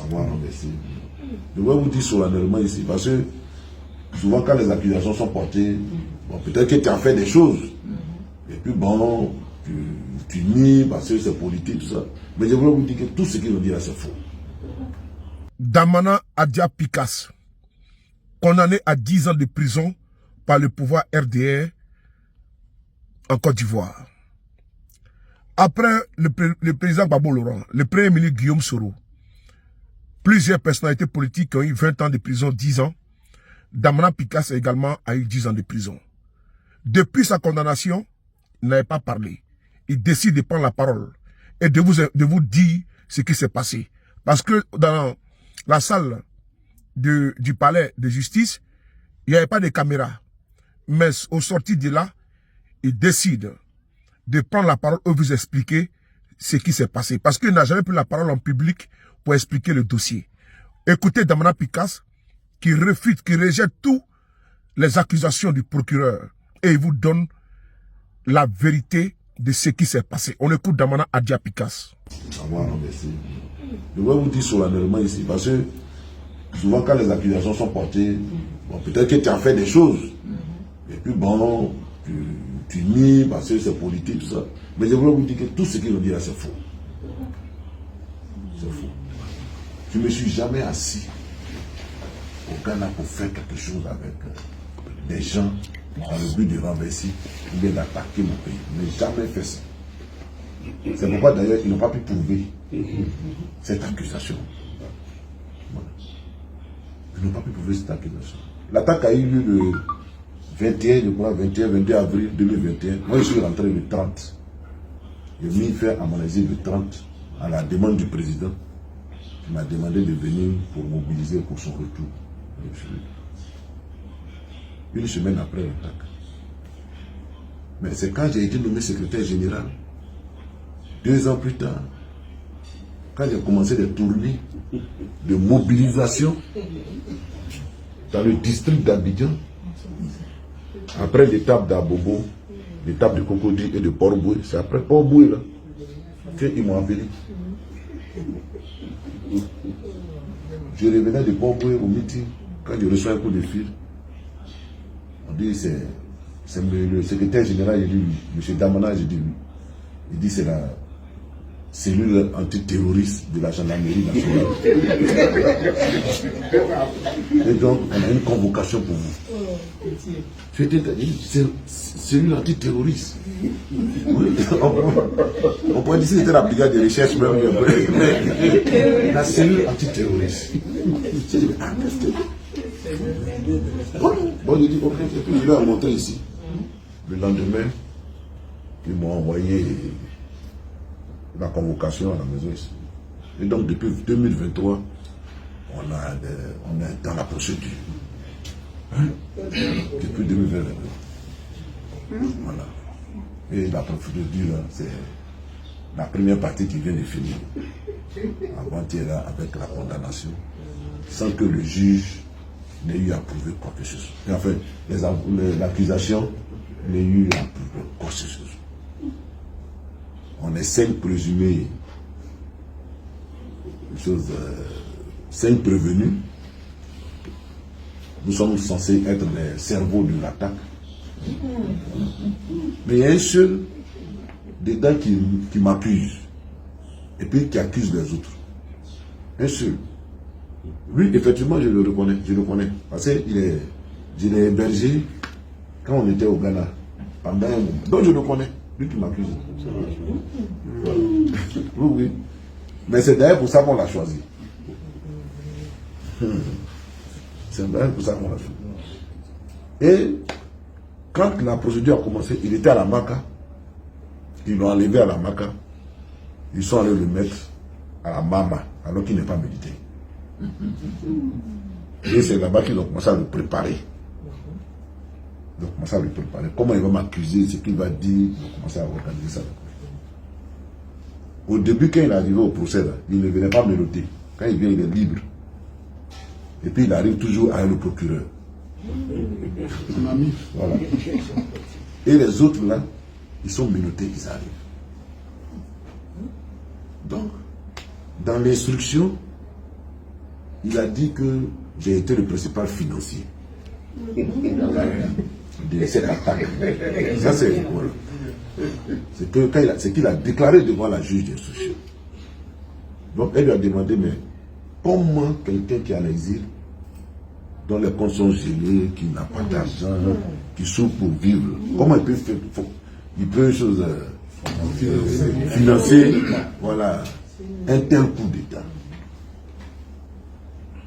Avoir renversé. Je vais vous dire solennellement ici, parce que souvent quand les accusations sont portées, bon, peut-être que tu as fait des choses. Et puis bon, tu nies parce que c'est politique, tout ça. Mais je voulais vous dire que tout ce qu'ils ont dit là, c'est faux. Damana Adia Pikas, condamné à 10 ans de prison par le pouvoir RDR en Côte d'Ivoire. Après le président Gbagbo Laurent, le premier ministre Guillaume Soro, plusieurs personnalités politiques ont eu 20 ans de prison, 10 ans. Damana Pikas également a eu 10 ans de prison. Depuis sa condamnation, il n'avait pas parlé. Il décide de prendre la parole et de vous dire ce qui s'est passé. Parce que dans la salle du palais de justice, il n'y avait pas de caméra. Mais au sorti de là, il décide de prendre la parole et vous expliquer ce qui s'est passé. Parce qu'il n'a jamais pris la parole en public pour expliquer le dossier. Écoutez Damana Pikas qui refute, qui rejette toutes les accusations du procureur. Et il vous donne la vérité de ce qui s'est passé. On écoute Damana Adia Pikas. Avoir renversé. Je vais vous dire solennellement ici, parce que souvent quand les accusations sont portées, bon, peut-être que tu as fait des choses. Et puis bon, tu nies parce que c'est politique, tout ça. Mais je voulais vous dire que tout ce qu'ils ont dit là, c'est faux. C'est faux. Je ne me suis jamais assis au Ghana pour faire quelque chose avec des gens dans le but de renverser ou bien d'attaquer mon pays. Je n'ai jamais fait ça. C'est pourquoi d'ailleurs ils n'ont pas pu prouver cette accusation. Voilà. Ils n'ont pas pu prouver cette accusation. L'attaque a eu lieu le 21, je crois, 22 avril 2021. Moi je suis rentré le 30. J'ai mis fin à mon exil le 30 à la demande du président. Il m'a demandé de venir pour mobiliser pour son retour. Une semaine après l'attaque. Mais c'est quand j'ai été nommé secrétaire général, 2 ans plus tard, quand j'ai commencé des tournées de mobilisation dans le district d'Abidjan, après l'étape d'Abobo, l'étape de Cocody et de Port-Boué, c'est après Port-Boué là qu'ils m'ont appelé. Je revenais de Port-Boué au meeting, quand je reçois un coup de fil, on dit c'est le secrétaire général, il dit oui. M. Damana, je dis oui. Il dit c'est la cellule antiterroriste de la gendarmerie nationale. Et donc, on a une convocation pour vous. C'est cellule antiterroriste. Oui, on pourrait dire que c'était la brigade de recherche même. La cellule antiterroriste. Bon, je dis ok, et puis je leur ai montré ici. Le lendemain, ils m'ont envoyé la convocation à la maison ici. Et donc depuis 2023, on est dans la procédure. Hein? Depuis 2023. Voilà. Et la procédure, c'est la première partie qui vient de finir. Avant-hier, avec la condamnation, sans que le juge n'ait eu à prouver quoi que ce soit. Et enfin, l'accusation n'ait eu à prouver quoi que ce soit. On est 5 présumés, 5 prévenus. Nous sommes censés être les cerveaux de l'attaque. Mais il y a un seul dedans qui m'accuse. Et puis qui accuse les autres. Un seul. Lui, effectivement, je le reconnais. Je le connais. Parce que je l'ai hébergé quand on était au Ghana. Pendant un moment. Donc je le connais. Lui qui m'accuse. Voilà. Oui, oui. Mais c'est d'ailleurs pour ça qu'on l'a choisi. C'est d'ailleurs pour ça qu'on l'a choisi. Et quand la procédure a commencé, il était à la Maca. Ils l'ont enlevé à la Maca. Ils sont allés le mettre à la Mama, alors qu'il n'est pas militaire. Et c'est là-bas qu'ils ont commencé à le préparer. Ils ont commencé à le préparer. Comment il va m'accuser, ce qu'il va dire, ils ont commencé à organiser ça. Au début, quand il est arrivé au procès, là, il ne venait pas me noter. Quand il vient, il est libre. Et puis il arrive toujours à le procureur. Voilà. Et les autres là, ils sont menottés, ils arrivent. Donc, dans l'instruction, il a dit que j'ai été le principal financier de cette attaque. Ça, c'est voilà. C'est qu'il a déclaré devant la juge d'instruction. Donc, elle lui a demandé, mais comment quelqu'un qui est en exil, dont les comptes sont gelés, qui n'a pas d'argent, qui souffre pour vivre, comment il peut faire, financer voilà, un tel coup d'État?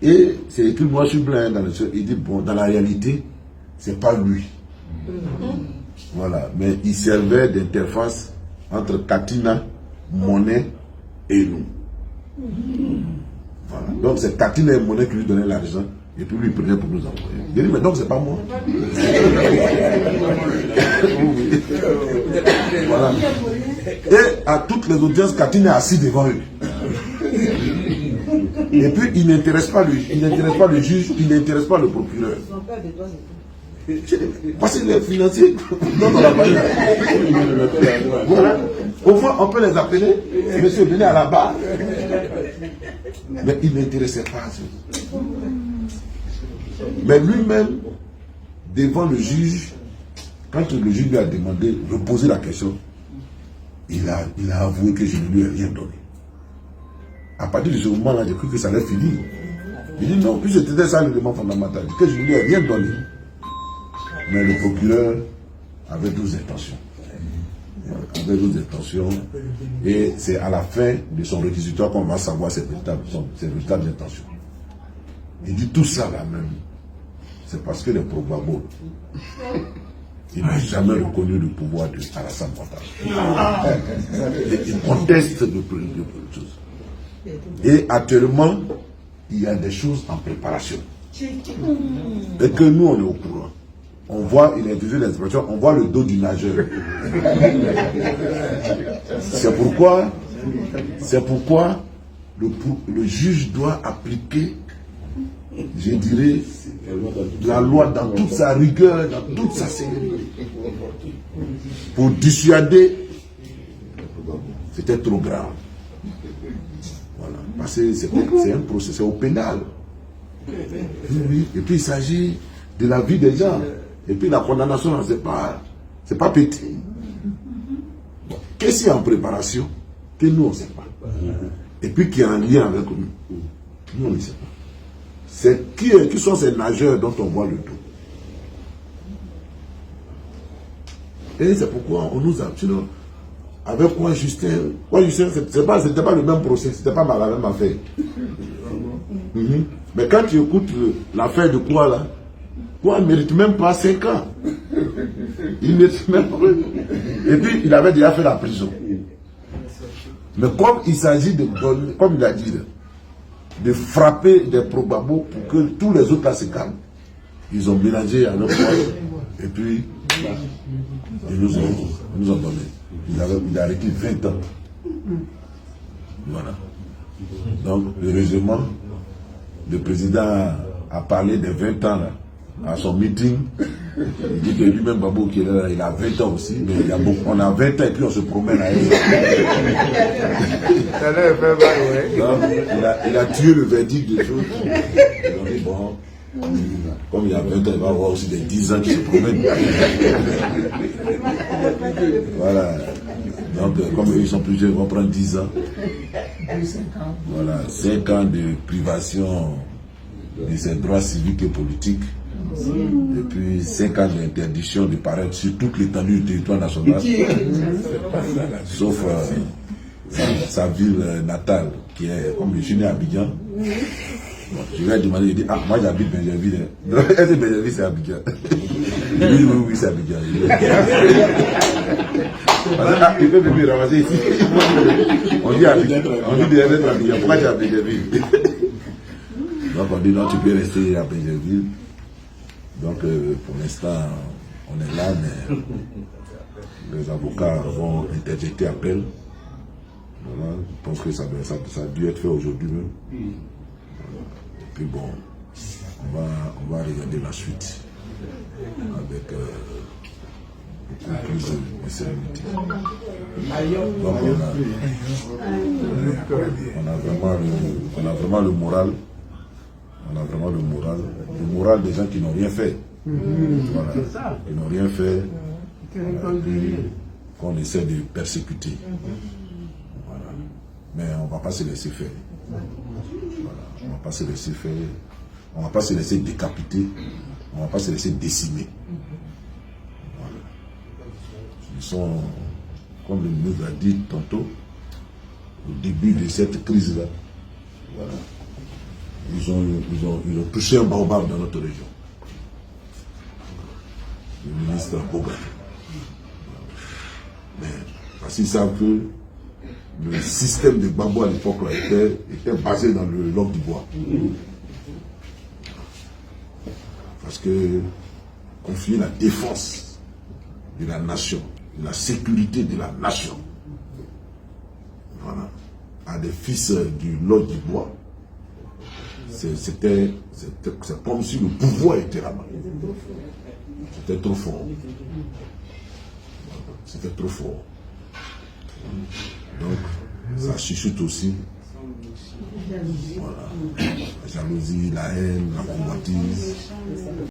Et c'est écrit noir sur blanc dans le sol. Il dit, bon, dans la réalité, c'est pas lui. Voilà, mais il servait d'interface entre Katina, Monet et nous. Voilà. Donc c'est Katina et Monet qui lui donnaient l'argent et puis lui prenait pour nous envoyer. Il dit, mais donc c'est pas moi. Voilà. Et à toutes les audiences, Katina est assis devant eux. Et puis il n'intéresse pas lui, il n'intéresse pas le juge, il n'intéresse pas le procureur. Parce que les financiers dont on a parlé. Voilà. Au moins on peut les appeler, monsieur venez à la barre. Mais il n'intéressait pas à ça. Mais lui-même, devant le juge, quand le juge lui a demandé de poser la question, il a avoué que je ne lui ai rien donné. À partir de ce moment-là, j'ai cru que ça allait finir. Il dit non, puis c'était ça l'élément fondamental, que je ne lui ai rien donné. Mais le procureur avait 12 intentions. Avait 12 intentions. Et c'est à la fin de son réquisitoire qu'on va savoir ses véritables intentions. Il dit tout ça là même. C'est parce que les Progbabo, il n'a jamais reconnu le pouvoir de Alassane Ouattara. Il conteste de choses. Et actuellement, il y a des choses en préparation. Et que nous, on est au courant. On voit, il a utilisé l'expression, on voit le dos du nageur. C'est pourquoi le juge doit appliquer, je dirais, la loi dans toute sa rigueur, dans toute sa sévérité. Pour dissuader, c'était trop grave. Voilà. Parce que c'est un procès, c'est au pénal. Oui. Et puis il s'agit de la vie des gens. Et puis la condamnation, c'est pas petit. Bon. Qu'est-ce qu'il y a en préparation que nous, on ne sait pas. Et puis qui est en lien avec nous. Nous, on ne sait pas. C'est qui sont ces nageurs dont on voit le dos. Et c'est pourquoi on nous a... Sinon, avec quoi Justin, c'était pas le même procès, c'était pas la même affaire. Mais quand tu écoutes l'affaire de quoi là, quoi ne mérite même pas 5 ans. Il mérite même pas. Et puis il avait déjà fait la prison. Mais comme il s'agit de donner, comme il a dit, de frapper des Progbabo pour que tous les autres là se calment, ils ont mélangé à leur poche et puis ils nous ont donné. Il a arrêté 20 ans. Voilà. Donc, heureusement, le président a parlé des 20 ans là, à son meeting. Il dit que lui-même, Babou, qui est là, il a 20 ans aussi, mais on a 20 ans et puis on se promène à elle. Il a tué le verdict des choses. Ils ont dit, bon, comme il y a 20 ans, il va y avoir aussi des 10 ans qui se promènent. Voilà. Donc, comme ils sont plusieurs, ils vont prendre 10 ans. Voilà, 5 ans de privation de ses droits civiques et politiques. Et puis 5 ans d'interdiction de paraître sur toute l'étendue du territoire national. Sauf sa ville natale, qui est, comme je suis né à Abidjan. Bon, je lui ai demandé, il dit, ah, moi j'habite Benjerville. Est-ce que Benjerville c'est Abidjan? Il dit, oui, c'est Abidjan. Ah, il peut venir ramasser ici. On dit Abidjan, on dit d'être Abidjan. Pourquoi tu es à Benjerville? Donc on dit, non, tu peux rester à Benjerville. Donc pour l'instant, on est là, mais les avocats vont interjeter appel. Voilà, je pense que ça a dû être fait aujourd'hui même. Et puis bon, on va regarder la suite avec beaucoup plus de sérénité. Donc on a vraiment le moral On a vraiment le moral des gens qui n'ont rien fait. Voilà. Ils n'ont rien fait. Qu'on essaie de persécuter. Voilà. Mais on ne va pas se laisser faire. Voilà. On ne va pas se laisser faire. On ne va pas se laisser décapiter. On ne va pas se laisser décimer. Voilà. Ils sont, comme le ministre l'a dit tantôt, au début de cette crise-là, voilà. Ils ont touché un baobab dans notre région. Le ministre Boga. Mais parce qu'ils savent que le système de Gbagbo à l'époque était basé dans le langue du bois. Parce que confier la défense de la nation, de la sécurité de la nation, voilà, à des fils du langue du bois, c'est comme si le pouvoir était là-bas. C'était trop fort. C'était trop fort. Donc, ça chuchote aussi. Voilà. La jalousie, la haine, la convoitise.